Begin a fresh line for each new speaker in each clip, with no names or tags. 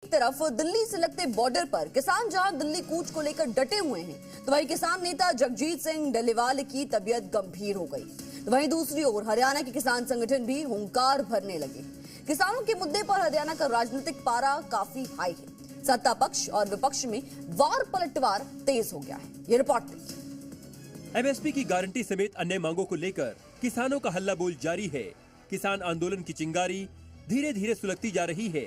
तरफ दिल्ली से लगते बॉर्डर पर किसान जहां दिल्ली कूच को लेकर डटे हुए हैं, तो वहीं किसान नेता जगजीत सिंह डल्लेवाल की तबीयत गंभीर हो गई। तो वहीं दूसरी ओर हरियाणा के किसान संगठन भी हुंकार भरने लगे। किसानों के मुद्दे पर हरियाणा का राजनीतिक पारा काफी हाई है। सत्ता पक्ष और विपक्ष में वार पलटवार तेज हो गया है। ये रिपोर्ट देखिए।
एमएसपी की गारंटी समेत अन्य मांगों को लेकर किसानों का हल्ला बोल जारी है। किसान आंदोलन की चिंगारी धीरे धीरे सुलगती जा रही है।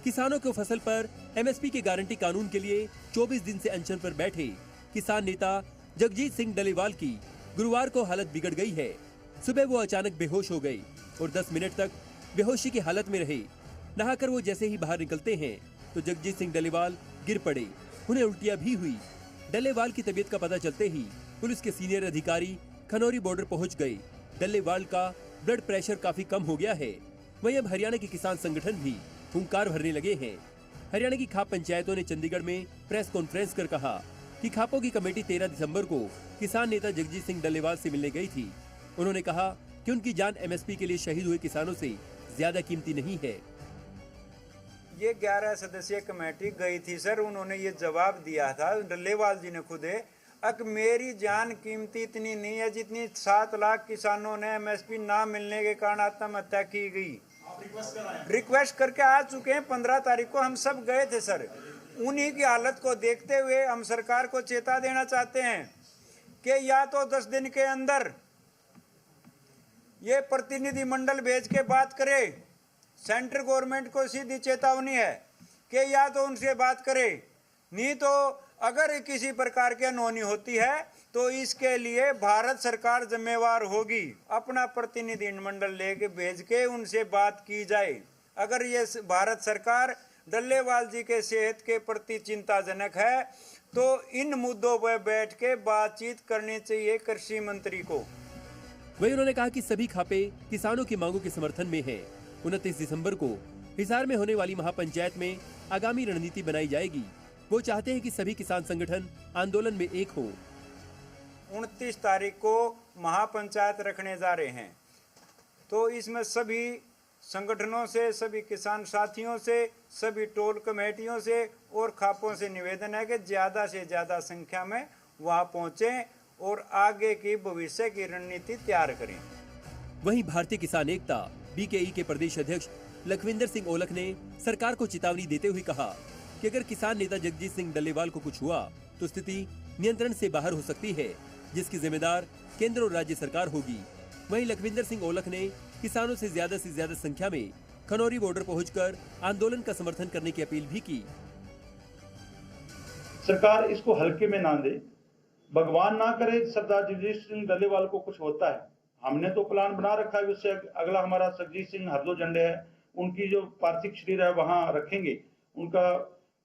किसानों को फसल पर एमएसपी के गारंटी कानून के लिए 24 दिन से अनशन पर बैठे किसान नेता जगजीत सिंह डल्लेवाल की गुरुवार को हालत बिगड़ गई है। सुबह वो अचानक बेहोश हो गए और 10 मिनट तक बेहोशी की हालत में रहे। नहाकर वो जैसे ही बाहर निकलते हैं तो जगजीत सिंह डल्लेवाल गिर पड़े। उन्हें उल्टियां भी हुई। डल्लेवाल की तबीयत का पता चलते ही पुलिस के सीनियर अधिकारी खनौरी बॉर्डर पहुंच गए। डल्लेवाल का ब्लड प्रेशर काफी कम हो गया है। वहीं अब हरियाणा के किसान संगठन भी हुंकार भरने लगे हैं। हरियाणा की खाप पंचायतों ने चंडीगढ़ में प्रेस कॉन्फ्रेंस कर कहा कि खापों की कमेटी 13 दिसंबर को किसान नेता जगजीत सिंह डल्लेवाल से मिलने गई थी। उन्होंने कहा कि उनकी जान एमएसपी के लिए शहीद हुए किसानों से ज्यादा कीमती नहीं है।
ये 11 सदस्यीय कमेटी गई थी सर, उन्होंने ये जवाब दिया था डल्लेवाल जी ने खुद मेरी जान कीमती इतनी नहीं है जितनी 7 लाख किसानों ने एमएसपी ना मिलने के कारण आत्महत्या की गई। रिक्वेस्ट करके आ चुके हैं। 15 तारीख को हम सब गए थे सर। उन्हीं की हालत को देखते हुए हम सरकार को चेता देना चाहते हैं कि या तो 10 दिन के अंदर ये प्रतिनिधि मंडल भेज के बात करे। सेंट्रल गवर्नमेंट को सीधी चेतावनी है कि या तो उनसे बात करे, नहीं तो अगर किसी प्रकार की अनहोनी होती है तो इसके लिए भारत सरकार जिम्मेवार होगी। अपना प्रतिनिधि मंडल लेके भेज के उनसे बात की जाए। अगर ये भारत सरकार डल्लेवाल जी के सेहत के प्रति चिंताजनक है तो इन मुद्दों पर बैठ के बातचीत करनी चाहिए कृषि मंत्री को।
वहीं उन्होंने कहा कि सभी खापे किसानों की मांगों के समर्थन में हैं। 29 दिसंबर को हिसार में होने वाली महापंचायत में आगामी रणनीति बनाई जाएगी। वो चाहते हैं कि सभी किसान संगठन आंदोलन में एक हो।
29 तारीख को महापंचायत रखने जा रहे हैं, तो इसमें सभी संगठनों से, सभी किसान साथियों से, सभी टोल कमेटियों से और खापों से निवेदन है कि ज़्यादा से ज़्यादा संख्या में वहां पहुंचें और आगे की भविष्य की रणनीति तैयार करें।
वहीं भारतीय किसान एकता बीकेई के प्रदेश अध्यक्ष लखविंदर सिंह ओलख ने सरकार को चेतावनी देते हुए कहा कि अगर किसान नेता जगजीत सिंह डल्लेवाल को कुछ हुआ तो स्थिति नियंत्रण से बाहर हो सकती है, जिसकी जिम्मेदार केंद्र और राज्य सरकार होगी। वहीं लखविंदर सिंह ओलख ने किसानों से ज्यादा संख्या में खनौरी बॉर्डर पहुंचकर आंदोलन का समर्थन करने की अपील भी की।
सरकार इसको हल्के में ना दे, भगवान ना करे सरदार जगजीत सिंह डल्लेवाल को कुछ होता है। हमने तो प्लान बना रखा है, उससे अगला हमारा जगजीत सिंह हरदो झंडे है, उनकी जो पार्थिव शरीर है वहां रखेंगे, उनका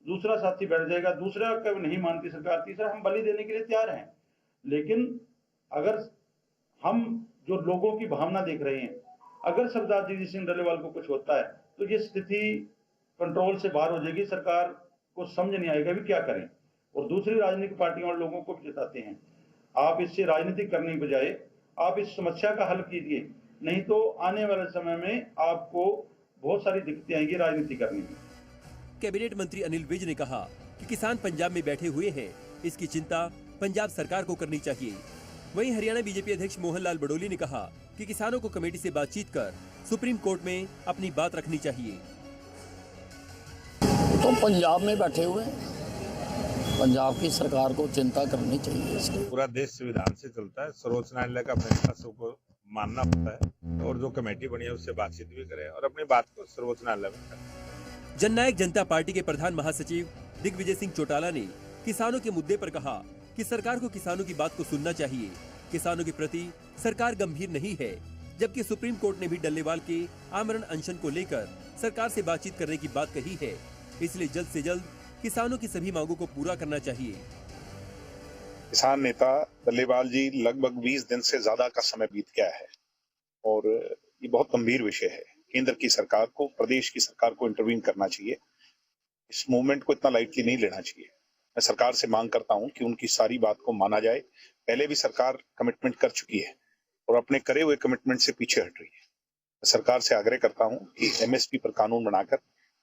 दूसरा साथी बैठ जाएगा। दूसरा कभी नहीं मानती सरकार, तीसरा हम बलि देने के लिए तैयार हैं। लेकिन अगर हम जो लोगों की भावना देख रहे हैं, अगर सरदार जगजीत सिंह डल्लेवाल को कुछ होता है तो ये स्थिति कंट्रोल से बाहर हो जाएगी। सरकार को समझ नहीं आएगा भी क्या करें। और दूसरी राजनीतिक पार्टियों और लोगों को भी बताते हैं, आप इससे राजनीति करने के बजाय आप इस समस्या का हल कीजिए, नहीं तो आने वाले समय में आपको बहुत सारी दिक्कतें आएंगी राजनीति करने में।
कैबिनेट मंत्री अनिल विज ने कहा कि किसान पंजाब में बैठे हुए हैं, इसकी चिंता पंजाब सरकार को करनी चाहिए। वहीं हरियाणा बीजेपी अध्यक्ष मोहन लाल बडोली ने कहा कि किसानों को कमेटी से बातचीत कर सुप्रीम कोर्ट में अपनी बात रखनी चाहिए।
तो पंजाब में बैठे हुए पंजाब की सरकार को चिंता करनी चाहिए इसकी।
पूरा देश संविधान से चलता है, सर्वोच्च न्यायालय का फैसला सबको मानना होता है और जो कमेटी बनी है उससे बातचीत भी करे और अपनी बात को सर्वोच्च न्यायालय में करे।
जननायक जनता पार्टी के प्रधान महासचिव दिग्विजय सिंह चौटाला ने किसानों के मुद्दे पर कहा कि सरकार को किसानों की बात को सुनना चाहिए। किसानों के प्रति सरकार गंभीर नहीं है, जबकि सुप्रीम कोर्ट ने भी डल्लेवाल के आमरण अनशन को लेकर सरकार से बातचीत करने की बात कही है। इसलिए जल्द से जल्द किसानों की सभी मांगों को पूरा करना चाहिए।
किसान नेता डल्लेवाल जी लगभग 20 दिन से ज्यादा का समय बीत गया है और ये बहुत गंभीर विषय है। केंद्र की सरकार को, प्रदेश की सरकार को इंटरवीन करना चाहिए। इस मूवमेंट को इतना लाइटली नहीं लेना चाहिए। मैं सरकार से मांग करता हूं कि उनकी सारी बात को माना जाए। पहले भी सरकार कमिटमेंट कर चुकी है और अपने करे हुए कमिटमेंट से पीछे हट रही है। मैं सरकार से आग्रह करता हूं कि एमएसपी पर कानून बनाकर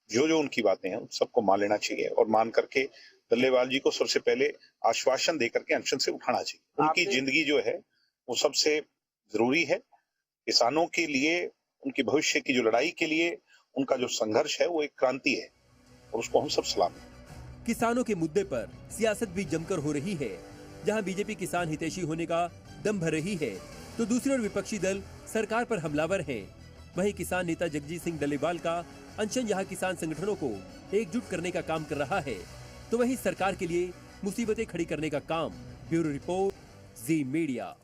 जो उनकी बातें हैं उन सबको मान लेना चाहिए और मान करके डल्लेवाल जी को सबसे पहले आश्वासन दे करके अनशन से उठाना चाहिए। उनकी जिंदगी जो है वो सबसे जरूरी है। किसानों के लिए, उनके भविष्य की जो लड़ाई के लिए उनका जो संघर्ष है वो एक क्रांति है और उसको हम सब सलाम करते हैं।
किसानों के मुद्दे पर सियासत भी जमकर हो रही है। जहां बीजेपी किसान हितैषी होने का दम भर रही है, तो दूसरी ओर विपक्षी दल सरकार पर हमलावर हैं। वहीं किसान नेता जगजीत सिंह डल्लेवाल का अनशन यहां किसान संगठनों को एकजुट करने का काम कर रहा है, तो वहीं सरकार के लिए मुसीबतें खड़ी करने का काम। ब्यूरो रिपोर्ट, जी मीडिया।